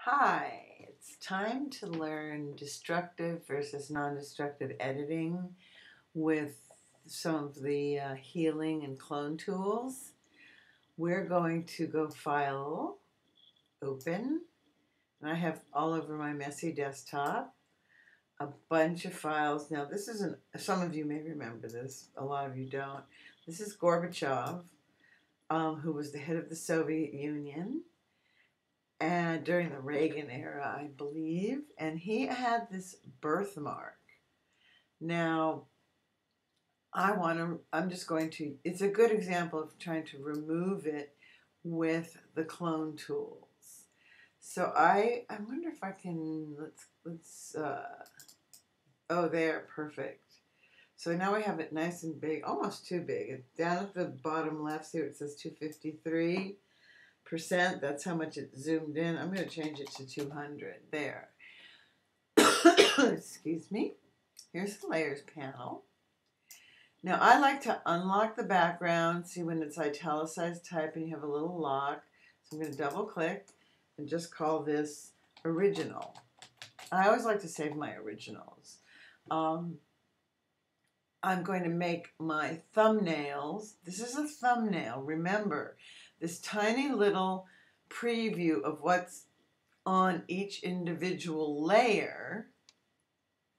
Hi, it's time to learn destructive versus non-destructive editing with some of the healing and clone tools. We're going to go File, Open, and I have all over my messy desktop a bunch of files. Now this isn't, some of you may remember this, a lot of you don't. This is Gorbachev, who was the head of the Soviet Union and during the Reagan era, I believe, and he had this birthmark. Now, I'm just going to, it's a good example of trying to remove it with the clone tools. So I wonder if I can, oh, there, perfect. So now I have it nice and big, almost too big. It's down at the bottom left, see where it says 253%. That's how much it zoomed in. I'm going to change it to 200. There. Excuse me. Here's the layers panel. Now I like to unlock the background. See when it's italicized type and you have a little lock. So I'm going to double click and just call this original. I always like to save my originals. I'm going to make my thumbnails. This is a thumbnail. Remember, this tiny little preview of what's on each individual layer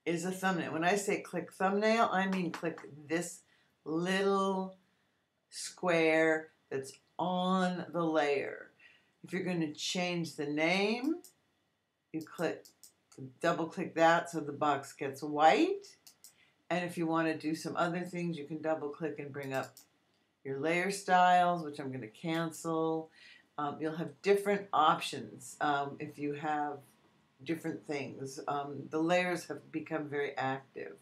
is a thumbnail. When I say click thumbnail, I mean click this little square that's on the layer. If you're going to change the name, you double click that so the box gets white. And if you want to do some other things, you can double click and bring up your layer styles, which I'm going to cancel. You'll have different options if you have different things. The layers have become very active.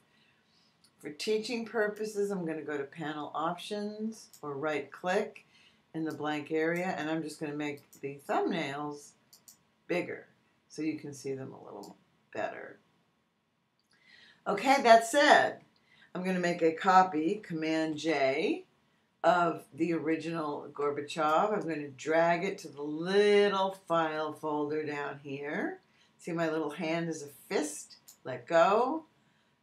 For teaching purposes, I'm going to go to Panel Options or right click in the blank area, and I'm just going to make the thumbnails bigger so you can see them a little better. Okay, that said, I'm going to make a copy, Command J, of the original Gorbachev. I'm going to drag it to the little file folder down here. See, my little hand is a fist. Let go.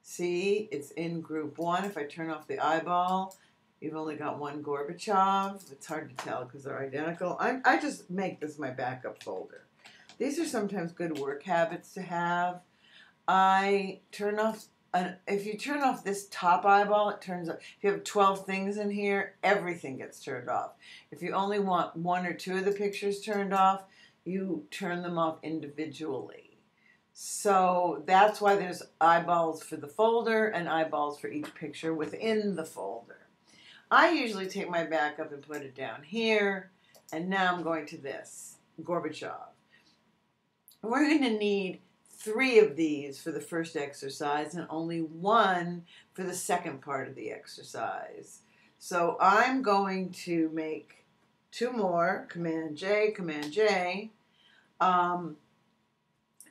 See, it's in group 1. If I turn off the eyeball, you've only got one Gorbachev. It's hard to tell because they're identical. I just make this my backup folder. These are sometimes good work habits to have. I turn off, if you turn off this top eyeball, it turns off. If you have 12 things in here, everything gets turned off. If you only want 1 or 2 of the pictures turned off, you turn them off individually. So that's why there's eyeballs for the folder and eyeballs for each picture within the folder. I usually take my backup and put it down here, and now I'm going to this, Gorbachev. We're going to need 3 of these for the first exercise and only 1 for the second part of the exercise. So I'm going to make 2 more, Command J, Command J. Now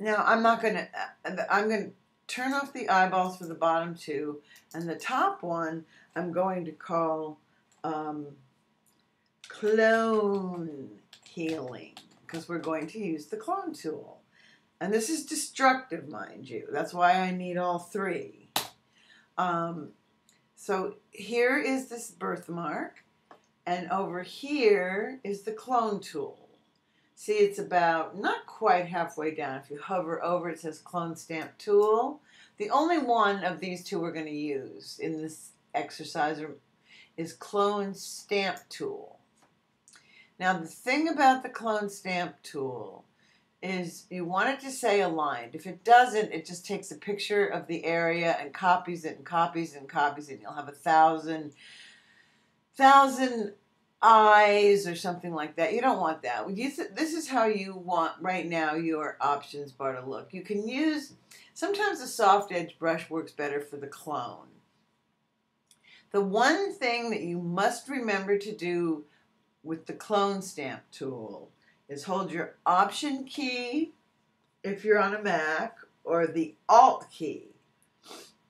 I'm going to turn off the eyeballs for the bottom 2, and the top one I'm going to call Clone Healing, because we're going to use the clone tool. And this is destructive, mind you. That's why I need all 3. So here is this birthmark, and over here is the clone tool. See, it's about not quite halfway down. If you hover over, it says Clone Stamp Tool. The only one of these 2 we're going to use in this exercise is Clone Stamp Tool. Now, the thing about the Clone Stamp Tool is you want it to say aligned. If it doesn't, it just takes a picture of the area and copies it and copies and copies it. And you'll have 1,000 eyes or something like that. You don't want that. This is how you want right now your options bar to look. You can use, sometimes a soft edge brush works better for the clone. The one thing that you must remember to do with the clone stamp tool is hold your Option key if you're on a Mac or the Alt key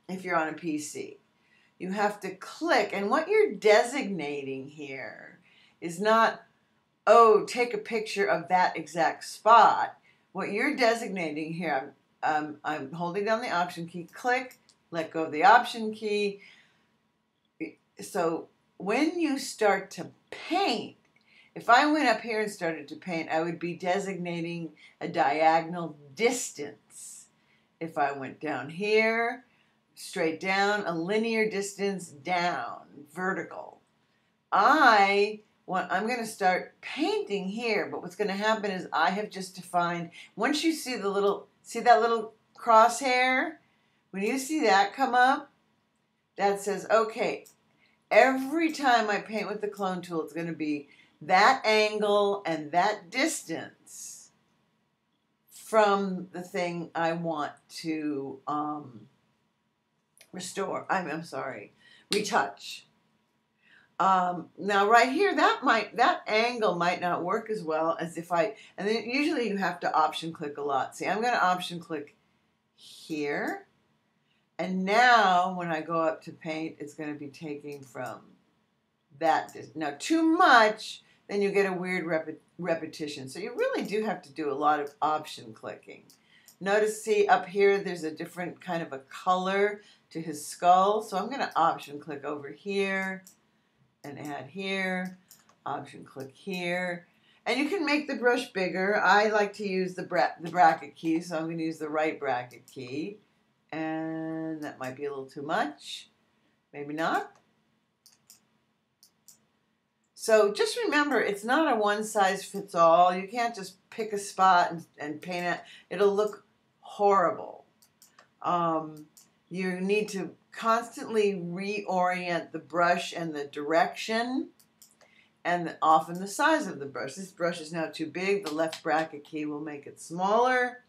if you're on a PC. You have to click, and what you're designating here is not, oh, take a picture of that exact spot. what you're designating here, I'm holding down the Option key, click, let go of the Option key. So when you start to paint, if I went up here and started to paint, I would be designating a diagonal distance. If I went down here, straight down, a linear distance down, vertical. I'm going to start painting here, but what's going to happen is I have just defined, once you see that little crosshair? When you see that come up, that says, okay, every time I paint with the clone tool, it's going to be that angle and that distance from the thing I want to retouch. Now right here, that angle might not work as well as if and then usually you have to Option click a lot. See, I'm going to Option click here. And now when I go up to paint, it's going to be taking from that. Now too much, then you get a weird repetition. So you really do have to do a lot of Option clicking. Notice, see up here, there's a different kind of a color to his skull. So I'm going to Option click over here and add here, Option click here. And you can make the brush bigger. I like to use the bracket key, so I'm going to use the right bracket key. And that might be a little too much. Maybe not. So just remember, it's not a one-size-fits-all. You can't just pick a spot and paint it. It'll look horrible. You need to constantly reorient the brush and the direction and often the size of the brush. This brush is now too big. The left bracket key will make it smaller.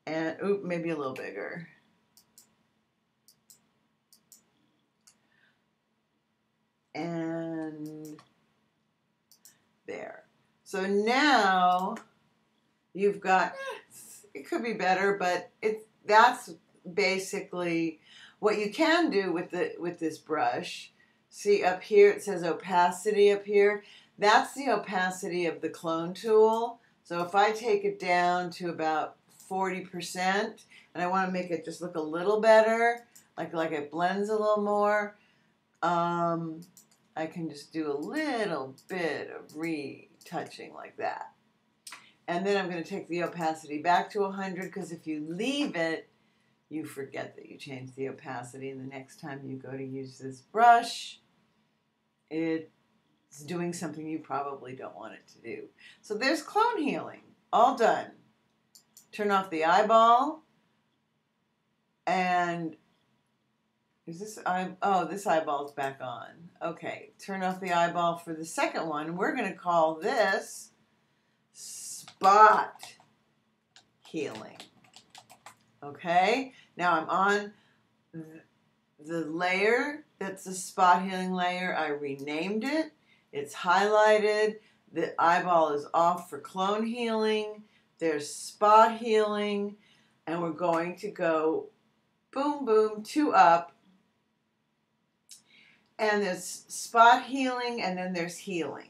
And, maybe a little bigger. And there. So now you've got, it could be better, but that's basically what you can do with this brush. See up here, it says opacity up here. That's the opacity of the clone tool. So if I take it down to about 40%, and I want to make it just look a little better, like it blends a little more, I can just do a little bit of retouching like that. And then I'm going to take the opacity back to 100, because if you leave it, you forget that you changed the opacity, and the next time you go to use this brush, it's doing something you probably don't want it to do. So there's clone healing, all done. Turn off the eyeball, and this eyeball's back on. Okay, turn off the eyeball for the second one. We're going to call this spot healing. Okay, now I'm on the layer that's the spot healing layer. I renamed it. It's highlighted. The eyeball is off for clone healing. There's spot healing, and we're going to go boom, boom, 2 up. And there's spot healing, and then there's healing.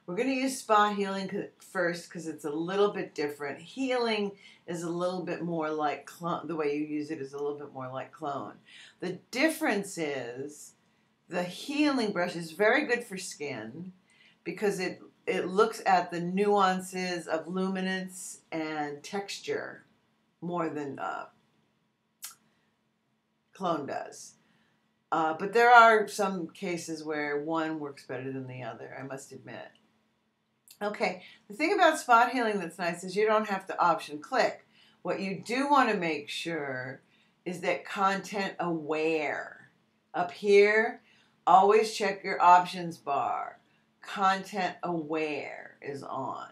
We're going to use spot healing first because it's a little bit different. Healing is a little bit more like clone. The way you use it is a little bit more like clone. The difference is the healing brush is very good for skin because it looks at the nuances of luminance and texture more than clone does. But there are some cases where one works better than the other, I must admit. Okay, the thing about spot healing that's nice is you don't have to Option click. What you do want to make sure is that content aware. Up here, always check your options bar. Content aware is on.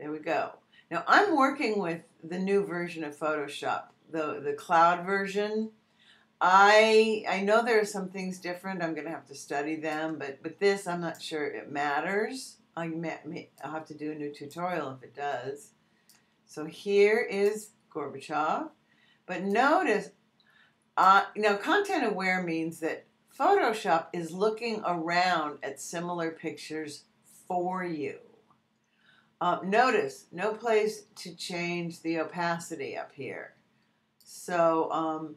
There we go. Now I'm working with the new version of Photoshop, the cloud version. I know there are some things different. I'm going to have to study them, but this, I'm not sure it matters. I'll have to do a new tutorial if it does. So here is Gorbachev. But notice, now content aware means that Photoshop is looking around at similar pictures for you. Notice, no place to change the opacity up here. So,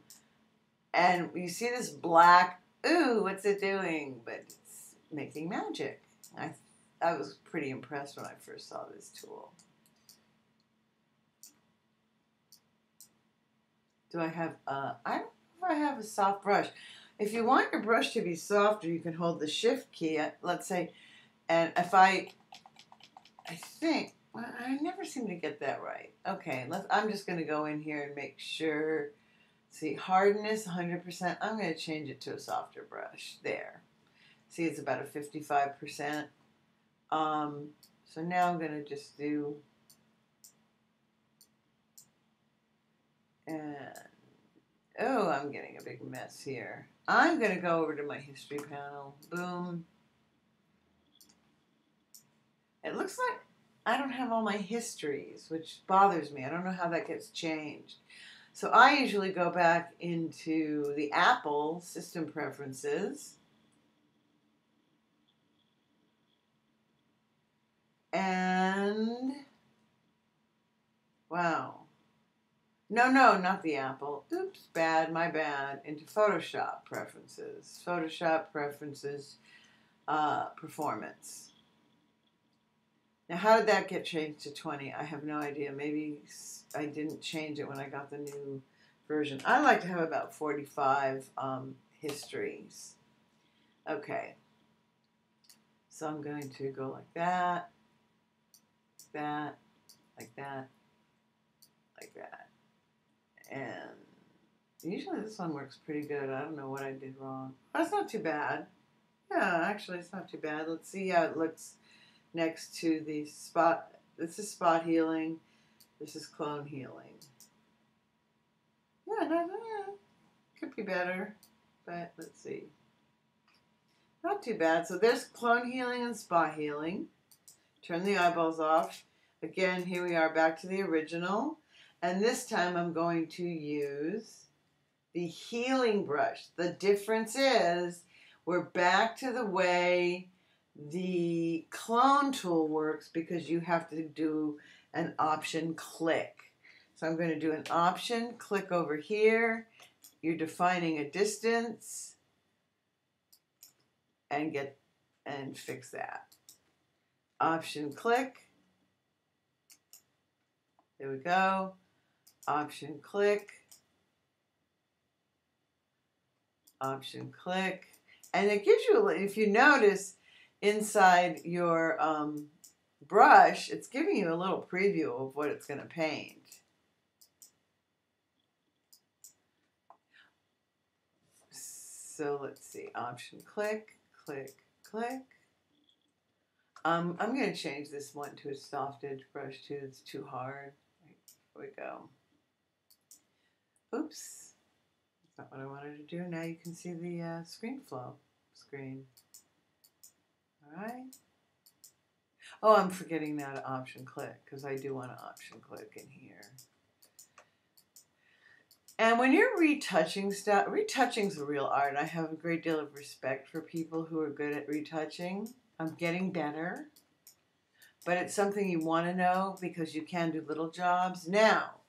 and you see this black, ooh, what's it doing? But it's making magic. I was pretty impressed when I first saw this tool. Do I have, I don't know if I have a soft brush. If you want your brush to be softer, you can hold the shift key, let's say, and if I think, well, I never seem to get that right. Okay, I'm just going to go in here and make sure. See, hardness, 100%. I'm going to change it to a softer brush. There. See, it's about a 55%. So now I'm going to just do, and, oh, I'm getting a big mess here. I'm going to go over to my history panel. Boom. It looks like I don't have all my histories, which bothers me. I don't know how that gets changed. So I usually go back into the Apple System Preferences. And, wow. No, not the Apple. Oops, bad, my bad. Into Photoshop Preferences. Photoshop Preferences, Performance. Now, how did that get changed to 20? I have no idea. Maybe I didn't change it when I got the new version. I like to have about 45 histories. Okay. So I'm going to go like that, like that, like that. And usually this one works pretty good. I don't know what I did wrong. That's not too bad. Yeah, actually, it's not too bad. Let's see how it looks next to the spot. This is spot healing. This is clone healing. Yeah, no, could be better, but let's see. Not too bad. So there's clone healing and spot healing. Turn the eyeballs off. Again, here we are back to the original. And this time I'm going to use the healing brush. The difference is we're back to the way the clone tool works because you have to do an option click. So I'm going to do an option click over here. You're defining a distance and fix that. Option click. There we go. Option click. Option click. And it gives you, if you notice, inside your brush, it's giving you a little preview of what it's going to paint. So let's see. Option click, click, click. I'm going to change this one to a soft edge brush too. It's too hard. Here we go. Oops. That's not what I wanted to do. Now you can see the screen flow screen. All right. Oh, I'm forgetting now to option click because I do want to option click in here. And when you're retouching stuff, retouching's a real art. I have a great deal of respect for people who are good at retouching. I'm getting better, but it's something you want to know because you can do little jobs. Now,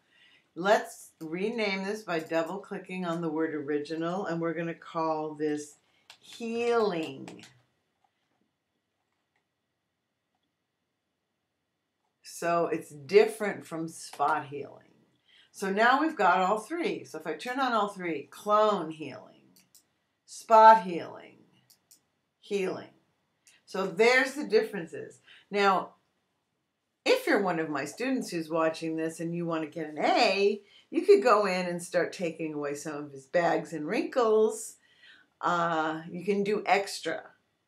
let's rename this by double clicking on the word original, and we're going to call this healing. So it's different from spot healing. So now we've got all three. So if I turn on all three, clone healing, spot healing, healing. So there's the differences. Now, if you're one of my students who's watching this and you want to get an A, you could go in and start taking away some of his bags and wrinkles. You can do extra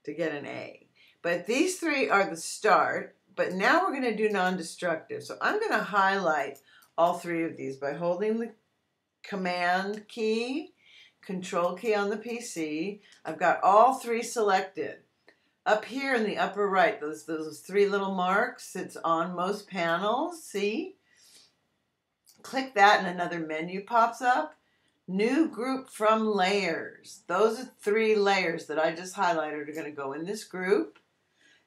to get an A. But these three are the start. But now we're going to do non-destructive. So I'm going to highlight all three of these by holding the Command key, Control key on the PC. I've got all three selected. Up here in the upper right, those three little marks, it's on most panels, see? Click that and another menu pops up. New group from layers. Those are three layers that I just highlighted are going to go in this group.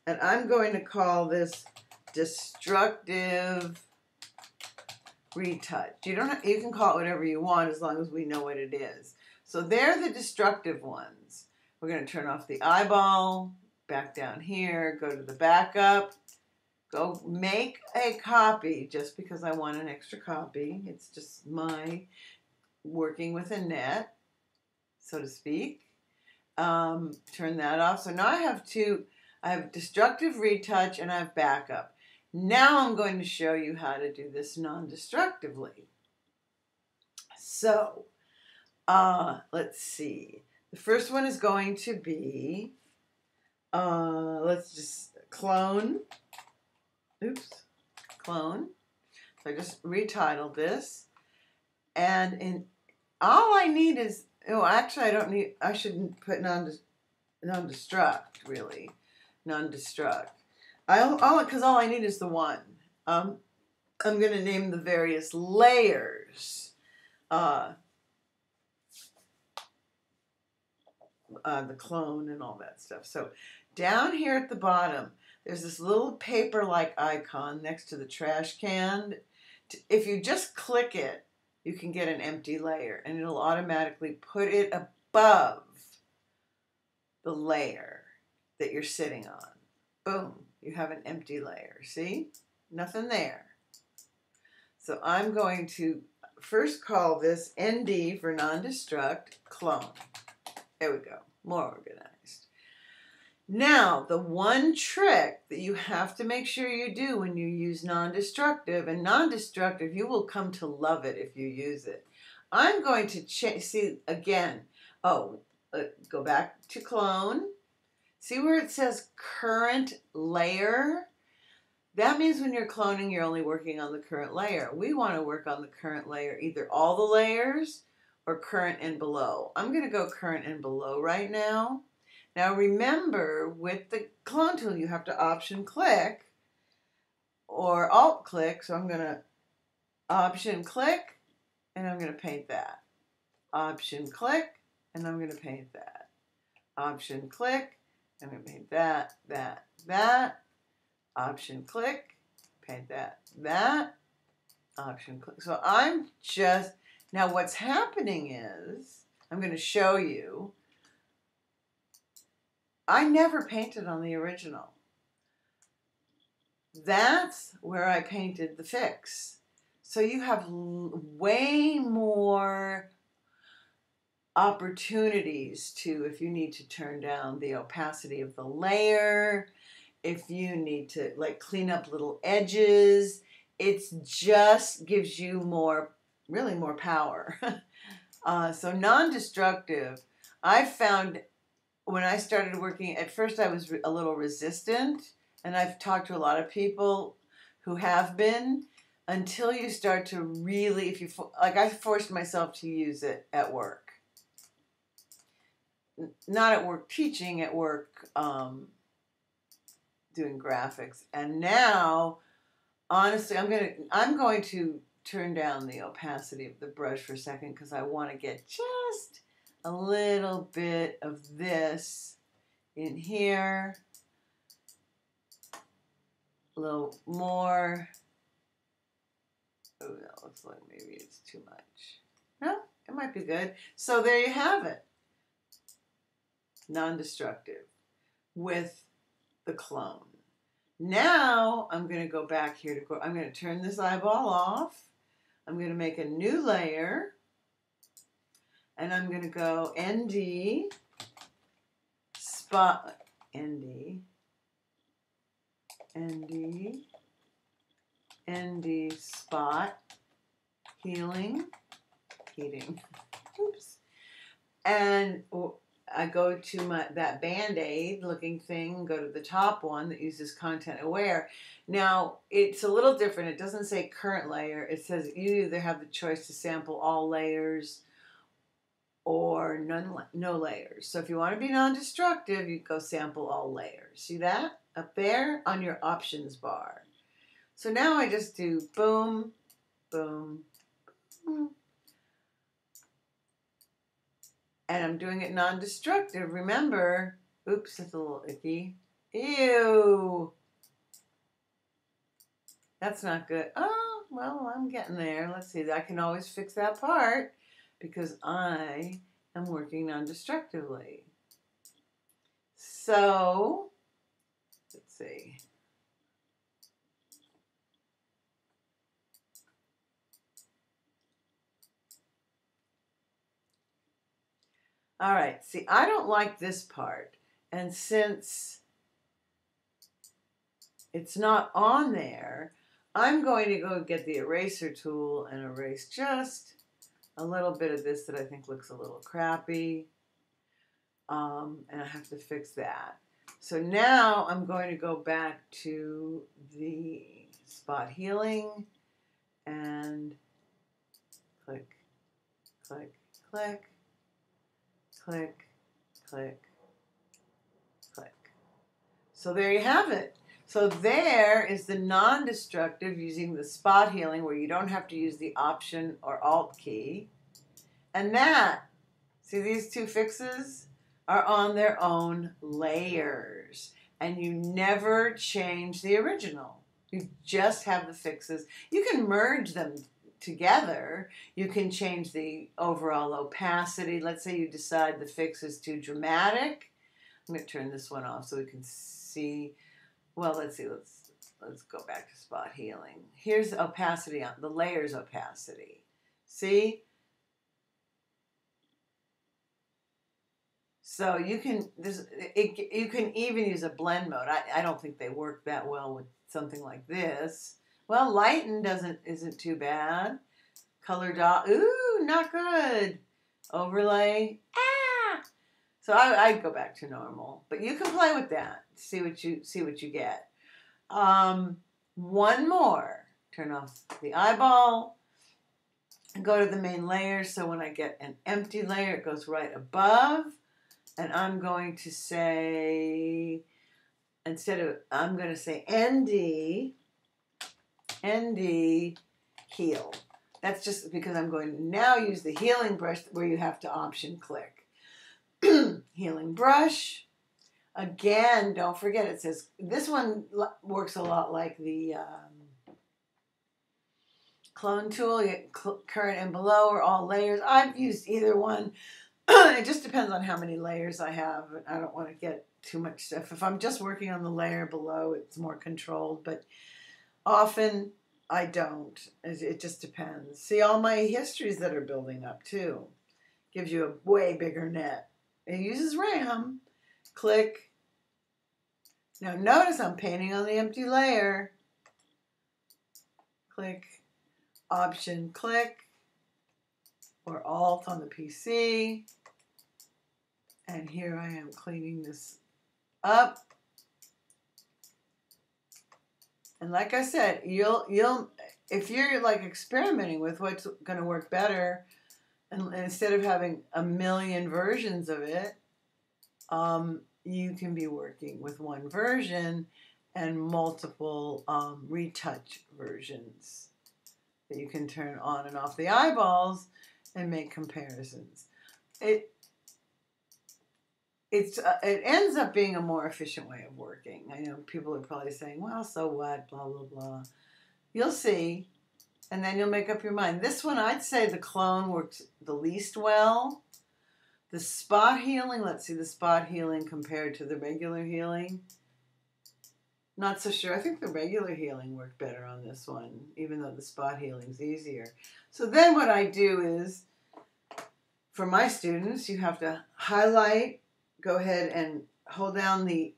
And I'm going to call this destructive retouch. You can call it whatever you want as long as we know what it is. So they're the destructive ones. We're going to turn off the eyeball, back down here, go to the backup, go make a copy just because I want an extra copy. It's just my working with a net, so to speak. Turn that off. So now I have destructive retouch and I have backup. Now I'm going to show you how to do this non-destructively. So, let's see. The first one is going to be, let's just clone. Oops, clone. So I just retitled this. And all I need is, actually I shouldn't put non-destruct, really. Non-destruct. Because all I need is the one. I'm going to name the various layers. The clone and all that stuff. So down here at the bottom, there's this little paper-like icon next to the trash can. If you just click it, you can get an empty layer, and it'll automatically put it above the layer that you're sitting on. Boom, you have an empty layer. See? Nothing there. So I'm going to first call this ND for non-destruct, clone. There we go, more organized. Now, the one trick that you have to make sure you do when you use non-destructive, and non-destructive, you will come to love it if you use it. I'm going to see again, go back to clone. See where it says current layer? That means when you're cloning, you're only working on the current layer. We want to work on the current layer, either all the layers or current and below. I'm going to go current and below right now. Now remember, with the clone tool, you have to option click or alt click. So I'm going to option click and I'm going to paint that. Option click and I'm going to paint that. Option click, I'm going to paint that, that. Option click, paint that. Option click. So now what's happening is, I'm going to show you, I never painted on the original. That's where I painted the fix. So you have way more opportunities to, if you need to turn down the opacity of the layer, if you need to clean up little edges, it just gives you really more power. So non-destructive, I found when I started working, at first I was a little resistant, and I've talked to a lot of people who have been, until you start to really, I forced myself to use it at work. Not at work teaching, at work doing graphics. And now, honestly, I'm going to turn down the opacity of the brush for a second because I want to get just a little bit of this in here. A little more. Oh, that looks like maybe it's too much. No, it might be good. So there you have it. Non-destructive with the clone. Now I'm going to go back here I'm going to turn this eyeball off. I'm going to make a new layer, and I'm going to go ND spot ND spot heating. Oops. And I go to that Band-Aid looking thing, go to the top one that uses content aware. Now, it's a little different. It doesn't say current layer. It says you either have the choice to sample all layers or no layers. So if you want to be non-destructive, you go sample all layers. See that? Up there on your options bar. So now I just do boom, boom, boom. And I'm doing it non-destructive. Remember, oops, it's a little icky. Ew. That's not good. Oh, well, I'm getting there. Let's see. I can always fix that part because I am working non-destructively. So, let's see. All right. See, I don't like this part. And since it's not on there, I'm going to go get the eraser tool and erase just a little bit of this that I think looks a little crappy. And I have to fix that. So now I'm going to go back to the spot healing and click, click, click, click, click, click. So there you have it. So there is the non-destructive using the spot healing where you don't have to use the Option or Alt key. And that, see these two fixes are on their own layers. And you never change the original. You just have the fixes. You can merge them together. You can change the overall opacity. Let's say you decide the fix is too dramatic. I'm going to turn this one off so we can see. Well, let's see. Let's go back to spot healing. Here's the opacity on the layers opacity. See? So you can you can even use a blend mode. I don't think they work that well with something like this. Well, lighten isn't too bad. Color dot, ooh, not good. Overlay, ah. So I'd go back to normal, but you can play with that. See what you get. One more. Turn off the eyeball and go to the main layer. So when I get an empty layer, it goes right above. And I'm going to say, I'm going to say ND heal. That's just because I'm going to now use the healing brush where you have to Option click. Healing brush. Again, don't forget it says, this one works a lot like the clone tool. You get current and below or all layers. I've used either one. It just depends on how many layers I have. I don't want to get too much stuff. If I'm just working on the layer below, it's more controlled, but often I don't. It just depends. See all my histories that are building up too. Gives you a way bigger net. It uses RAM. Click. Now notice I'm painting on the empty layer. Click. Option click. Or Alt on the PC. And here I am cleaning this up. And like I said, you'll if you're like experimenting with what's going to work better, and instead of having a million versions of it, you can be working with one version and multiple retouch versions that you can turn on and off the eyeballs and make comparisons. It ends up being a more efficient way of working. I know people are probably saying, well, so what, blah, blah, blah. You'll see, and then you'll make up your mind. This one, I'd say the clone works the least well. The spot healing, let's see the spot healing compared to the regular healing. Not so sure. I think the regular healing worked better on this one, even though the spot healing's easier. So then what I do is, for my students, you have to highlight, go ahead and hold down the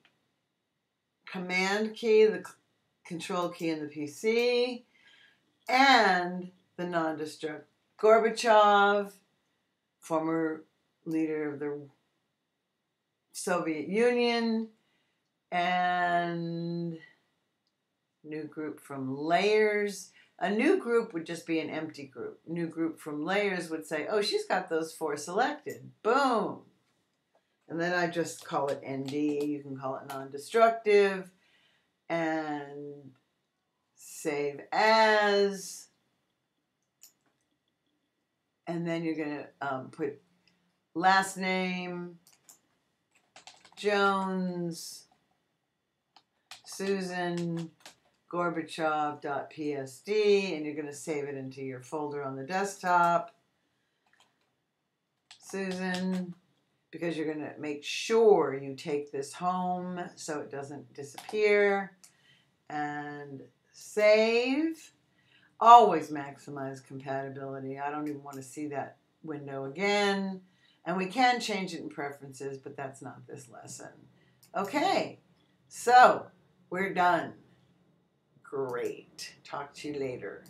Command key, the Control key in the PC, and the non-destruct. Gorbachev, former leader of the Soviet Union, and new group from layers. A new group would just be an empty group. New group from layers would say, oh, she's got those 4 selected. Boom. And then I just call it ND. You can call it non-destructive. And save as. And then you're going to put last name, Jones, Susan, Gorbachev.psd, and you're going to save it into your folder on the desktop. Susan, because you're going to make sure you take this home so it doesn't disappear. And save. Always maximize compatibility. I don't even want to see that window again. And we can change it in preferences, but that's not this lesson. Okay, so we're done. Great. Talk to you later.